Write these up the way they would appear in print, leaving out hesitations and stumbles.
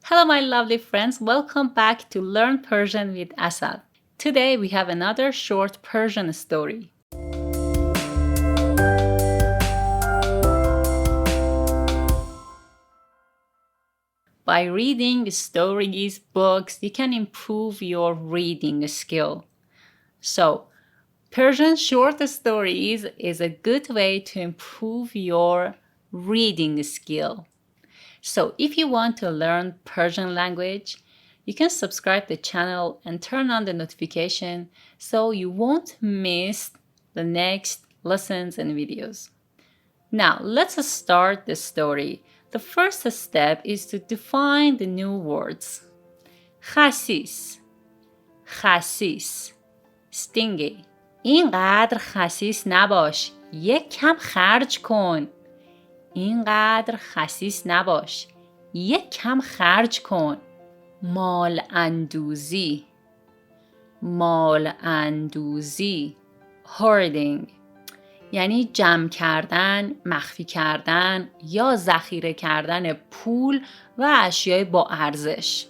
Hello, my lovely friends. Welcome back to Learn Persian with Asad. Today we have another short Persian story. By reading stories, books, you can improve your reading skill. So, Persian short stories is a good way to improve your reading skill. So, if you want to learn Persian language, you can subscribe the channel and turn on the notification so you won't miss the next lessons and videos. Now, let's start the story. The first step is to define the new words. خسیس خسیس stingy. اینقدر خسیس نباش. یک کم خرج کن. اینقدر خسیس نباش. یک کم خرج کن. مال اندوزی مال اندوزی hoarding یعنی جمع کردن، مخفی کردن یا ذخیره کردن پول و اشیای با ارزش.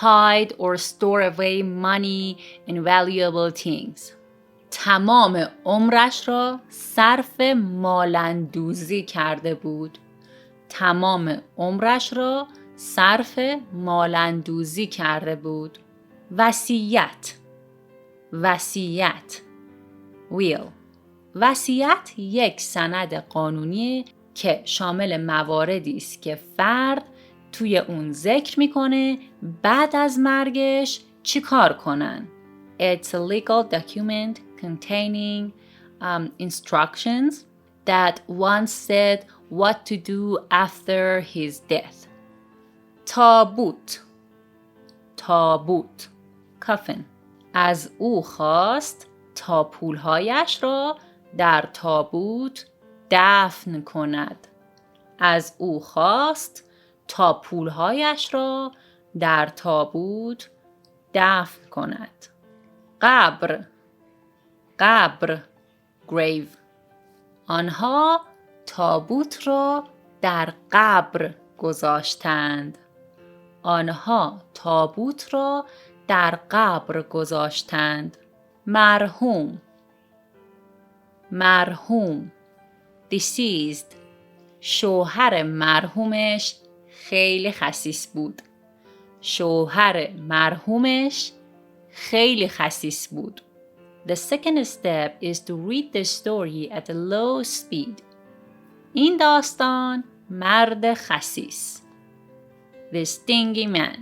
Hide or store away money and valuable things. تمام عمرش را صرف مال‌اندوزی کرده بود. تمام عمرش را صرف مال‌اندوزی کرده بود. وصیت وصیت will. وصیت یک سند قانونی که شامل مواردی است که فرد توی اون ذکر میکنه بعد از مرگش چی کار کنن. It's a legal document containing instructions that one said what to do after his death. تابوت تابوت coffin. از او خواست تا پولهایش را در تابوت دفن کند. از او خواست تا پولهایش را در تابوت دفن کند. قبر قبر grave. آنها تابوت را در قبر گذاشتند. آنها تابوت را در قبر گذاشتند. مرحوم مرحوم deceased. شوهر مرحومش خیلی خسیس بود. شوهر مرحومش خیلی خسیس بود. The second step is to read the story at a low speed. این داستان مرد خسیس. The stingy man.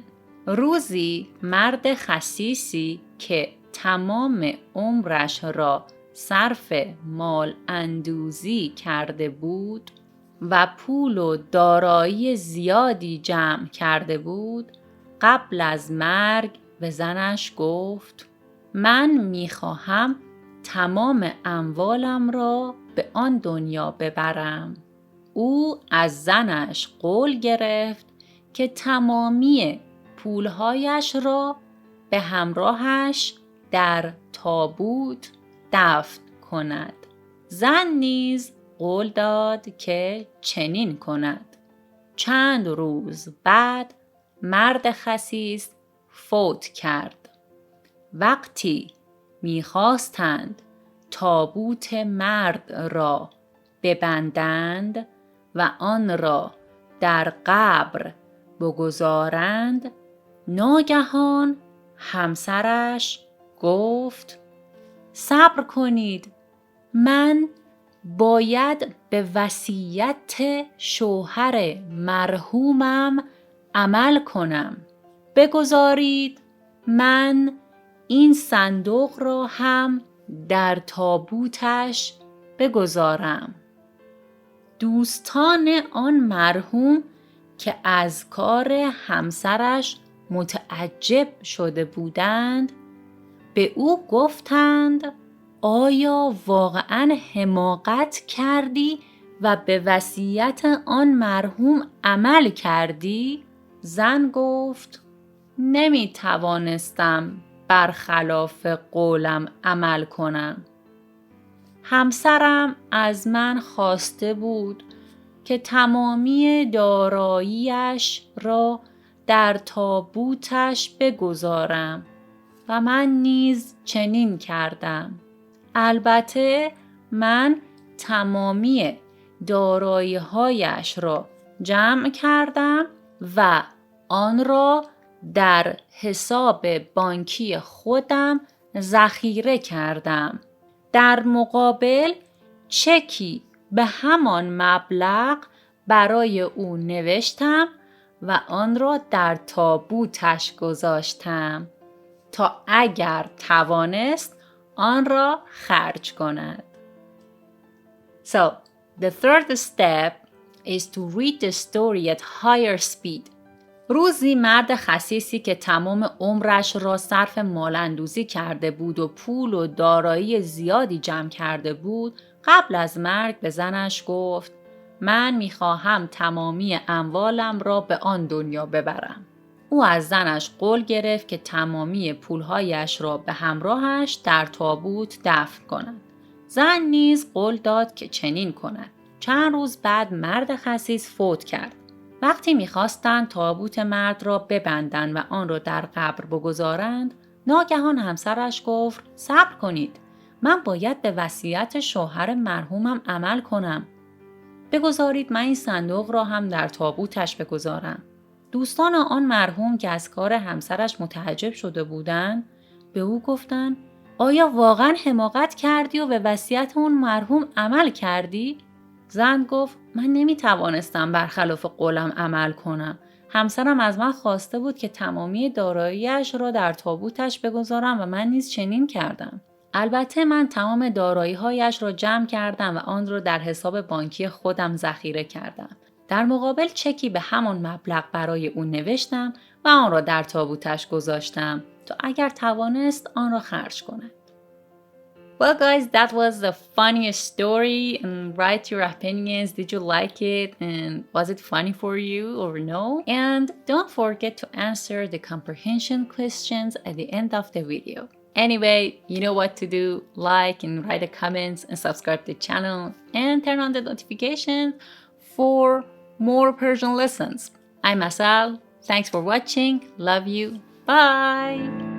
روزی مرد خسیسی که تمام عمرش را صرف مال اندوزی کرده بود و پول و دارایی زیادی جمع کرده بود قبل از مرگ به زنش گفت من میخواهم تمام اموالم را به آن دنیا ببرم. او از زنش قول گرفت که تمامی پولهایش را به همراهش در تابوت دفن کند. زن نیز قول داد که چنین کند. چند روز بعد مرد خسیس فوت کرد. وقتی می‌خواستند تابوت مرد را ببندند و آن را در قبر بگذارند ناگهان همسرش گفت صبر کنید، من باید به وصیت شوهر مرحومم عمل کنم. بگذارید من این صندوق را هم در تابوتش بگذارم. دوستان آن مرحوم که از کار همسرش متعجب شده بودند به او گفتند آیا واقعاً حماقت کردی و به وصیت آن مرحوم عمل کردی؟ زن گفت نمی توانستم برخلاف قولم عمل کنم. همسرم از من خواسته بود که تمامی داراییش را در تابوتش بگذارم و من نیز چنین کردم. البته من تمامی دارایی‌هایش را جمع کردم و آن را در حساب بانکی خودم ذخیره کردم. در مقابل چکی به همان مبلغ برای او نوشتم و آن را در تابوتش گذاشتم تا اگر توانست آن را خرج کند. So, the third step is to read the story at higher speed. روزی مرد خسیسی که تمام عمرش را صرف مال‌اندوزی کرده بود و پول و دارایی زیادی جمع کرده بود، قبل از مرگ به زنش گفت: من می‌خواهم تمامی اموالم را به آن دنیا ببرم. او از زنش قول گرفت که تمامی پولهایش را به همراهش در تابوت دفن کند. زن نیز قول داد که چنین کند. چند روز بعد مرد خسیس فوت کرد. وقتی می‌خواستند تابوت مرد را ببندند و آن را در قبر بگذارند، ناگهان همسرش گفت: صبر کنید. من باید به وصیت شوهر مرحومم عمل کنم. بگذارید من این صندوق را هم در تابوتش بگذارم. دوستان آن مرحوم که از کار همسرش متعجب شده بودند، به او گفتند: آیا واقعا حماقت کردی و به وصیت اون مرحوم عمل کردی؟ زن گفت: من نمیتوانستم برخلاف قولم عمل کنم. همسرم از من خواسته بود که تمامی داراییش را در تابوتش بگذارم و من نیز چنین کردم. البته من تمام دارایی‌هایش را جمع کردم و آن را در حساب بانکی خودم ذخیره کردم. در مقابل چکی به همان مبلغ برای او نوشتم و آن را در تابوتش گذاشتم تا اگر توانست آن را خرج کند. Well guys, that was the funniest story, and write your opinions. Did you like it and was it funny for you or no? And don't forget to answer the comprehension questions at the end of the video. Anyway, you know what to do. Like and write the comments and subscribe to the channel and turn on the notifications for more Persian lessons. I'm Asal. Thanks for watching. Love you. Bye.